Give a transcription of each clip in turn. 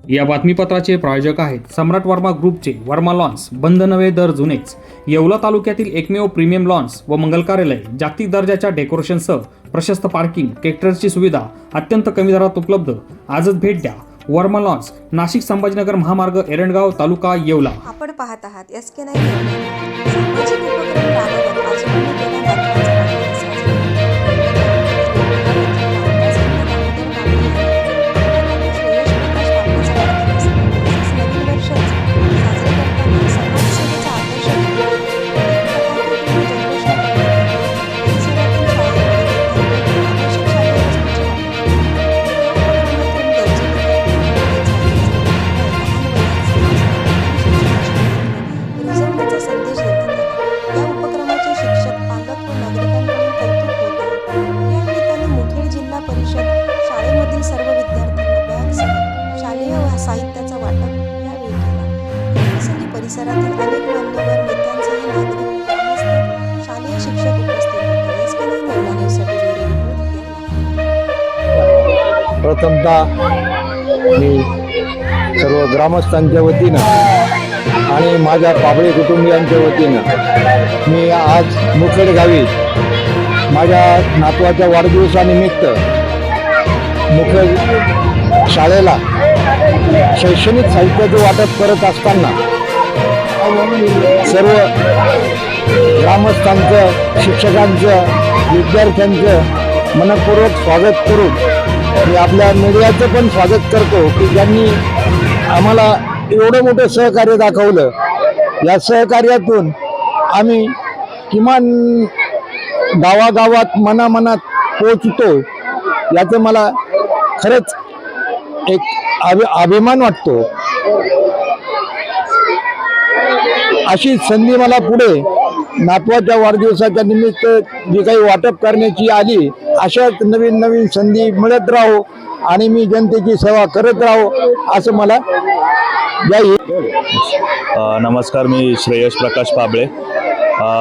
या बातमीपत्राचे प्रायोजक आहेत सम्राट वर्मा ग्रुपचे वर्मा लॉन्स, बंद नवे दर जुनेच, येवला तालुक्यातील एकमेव प्रीमियम लॉन्स व मंगल कार्यालय, जागतिक दर्जाच्या डेकोरेशनसह प्रशस्त पार्किंग, ट्रॅक्टरची सुविधा अत्यंत कमी दरात उपलब्ध। आजच भेट द्या वर्मा लॉन्स, नाशिक संभाजीनगर महामार्ग, एरंडगाव तालुका, येवला। आपण पाहत आहात SK9 सामाजिक उपक्रम राबवत आजोबांनी केला नातवाचा वाढदिवस साजरा। श्रेयस प्रकाश बाबळेचा वाढदिवस तसेच नवीन वर्ष साजरे करताना समाजसेवेचा आदर्श संदेश देण्यात आला। या उपक्रमाचे शिक्षक, पालक व नागरिकांकडून कौतुक होत आहे। या निमित्ताने मुखेड जिल्हा परिषद शाळेमधील सर्व विद्यार्थ्यांना बॅगसह शालेय साहित्याचा वाटप यावेळी केला। या प्रसंगी परिसरातील अनेक मान्यवर नेत्यांसह नागरिक, ग्रामस्थ, शालेय शिक्षक उपस्थित होते। SK9 येवला न्यूजसाठी ब्युरो रिपोर्ट येवला। प्रथमतः मी सर्व ग्रामस्थांच्या वतीनं आणि माझ्या पाबळे कुटुंबियांच्या वतीनं मी आज मुखेड गावी माझ्या नातवाच्या वाढदिवसानिमित्त मुखेड शाळेला शैक्षणिक साहित्याचं वाटप करत असताना सर्व ग्रामस्थांचं, शिक्षकांचं, विद्यार्थ्यांचं मनपूर्वक स्वागत करून मी आपल्या मीडियाचं पण स्वागत करतो की ज्यांनी आम्हाला एवढं मोठं सहकार्य दाखवलं। या सहकार्यातून आम्ही किमान गावागावात मनामनात पोचतो याचं मला खरंच एक अभिमान वाटतो। अशी संधी मला पुढे नातवाच्या वाढदिवसाच्या निमित्त जी काही वाटप करण्याची आली, अशाच नवीन नवीन संधी मिळत राहो आणि मी जनतेची सेवा करत राहो असं मला नमस्कार, मी श्रेयस प्रकाश पाबळे।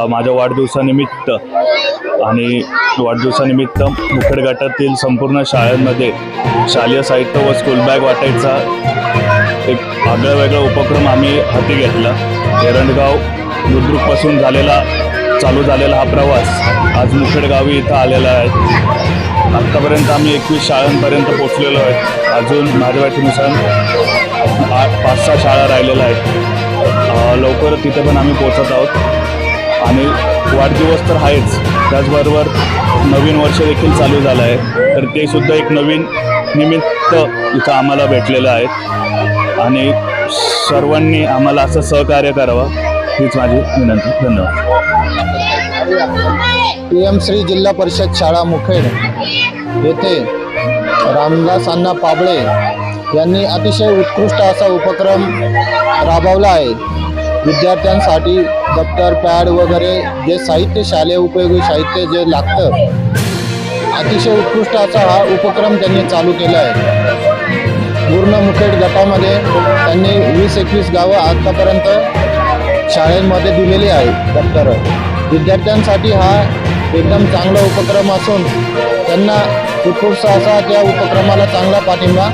माझ्या वाढदिवसानिमित्त मुखेड गटातील संपूर्ण शाळांमध्ये शालेय साहित्य व स्कूल बॅग वाटायचा एक आगळा वेगळा उपक्रम आम्ही हाती घेतला। एरंडगाव बुद्रुकपासून चालू झालेला हा प्रवास आज मुखेड गावी इथं आलेला आहे। आत्तापर्यंत आम्ही 21 शाळांपर्यंत पोचलेलो आहे। अजून माझ्या वाटेनुसार 5-6 शाळा राहिलेल्या आहेत। लवकर तिथे पण आम्ही पोचत आहोत आणि वाढदिवस तर आहेच, त्याचबरोबर नवीन वर्ष देखील चालू झालं आहे, तर ते सुद्धा एक नवीन निमित्त इथं आम्हाला भेटलेलं आहे आणि सर्वांनी आम्हाला असं सहकार्य करावं हीच माझी विनंती। धन्यवाद। PM श्री जिल्हा परिषद शाळा मुखेड येथे रामदास अण्णा पाबळे यांनी अतिशय उत्कृष्ट असा उपक्रम राबवला आहे। विद्यार्थ्यांसाठी दप्तर, पॅड वगैरे जे साहित्य, शालेय उपयोगी साहित्य जे लागतं, अतिशय उत्कृष्ट असा हा उपक्रम त्यांनी चालू केला आहे। पूर्ण मुखेड गटामध्ये त्यांनी 20-21 गावं आतापर्यंत शाळेमध्ये दिलेली आहेत दप्तरं। विद्यार्थ्यांसाठी हा एकदम चांगला उपक्रम असून त्यांना उत्कृष्ट असा त्या उपक्रमाला चांगला पाठिंबा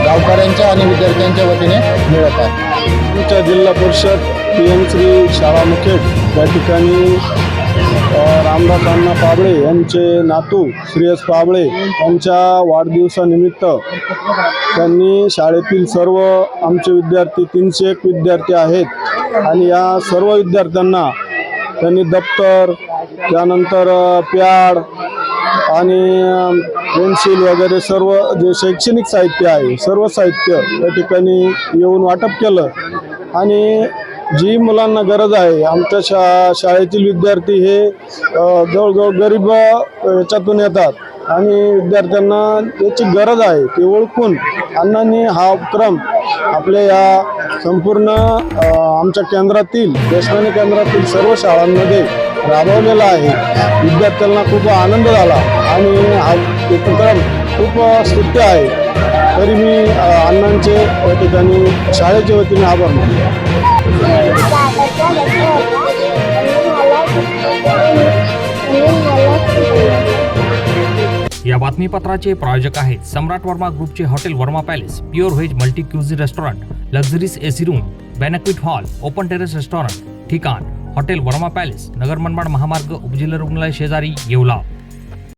गावकऱ्यांच्या आणि विद्यार्थ्यांच्या वतीने मिळत आहे। आमच्या जिल्हा परिषद PM श्री शाळा मुखेड या ठिकाणी रामदास अण्णा पाबळे यांचे नातू श्रेयस पाबळे यांच्या वाढदिवसानिमित्त त्यांनी शाळेतील सर्व आमचे विद्यार्थी 301 विद्यार्थी आहेत आणि या सर्व विद्यार्थ्यांना त्यांनी दप्तर, त्यानंतर पॅड आणि पेन्सिल वगैरे सर्व जे शैक्षणिक साहित्य आहे, सर्व साहित्य या ठिकाणी येऊन वाटप केलं आणि जी मुलांना गरज आहे, आमच्या शाळेतील विद्यार्थी हे जवळजवळ गरीब याच्यातून येतात आणि विद्यार्थ्यांना त्याची गरज आहे ते ओळखून अण्णांनी हा उपक्रम आपल्या या संपूर्ण आमच्या केंद्रातील, देशपांडे केंद्रातील सर्व शाळांमध्ये राबवलेला आहे। विद्यार्थ्यांना खूप आनंद झाला आणि हा उपक्रम खूप स्तुत्य आहे। तरी मी अण्णांचे या ठिकाणी शाळेच्या वतीने आभार मानतो। या बातमीपत्राचे प्रायोजक आहेत सम्राट वर्मा ग्रुपचे hotel Verma palace, pure veg multi cuisine restaurant, luxuries AC room, banquet hall, open terrace restaurant. ठिकाण हॉटेल वर्मा पॅलेस, नगर मनमाड महामार्ग, उपजिल्हा रुग्णालय शेजारी, येवला.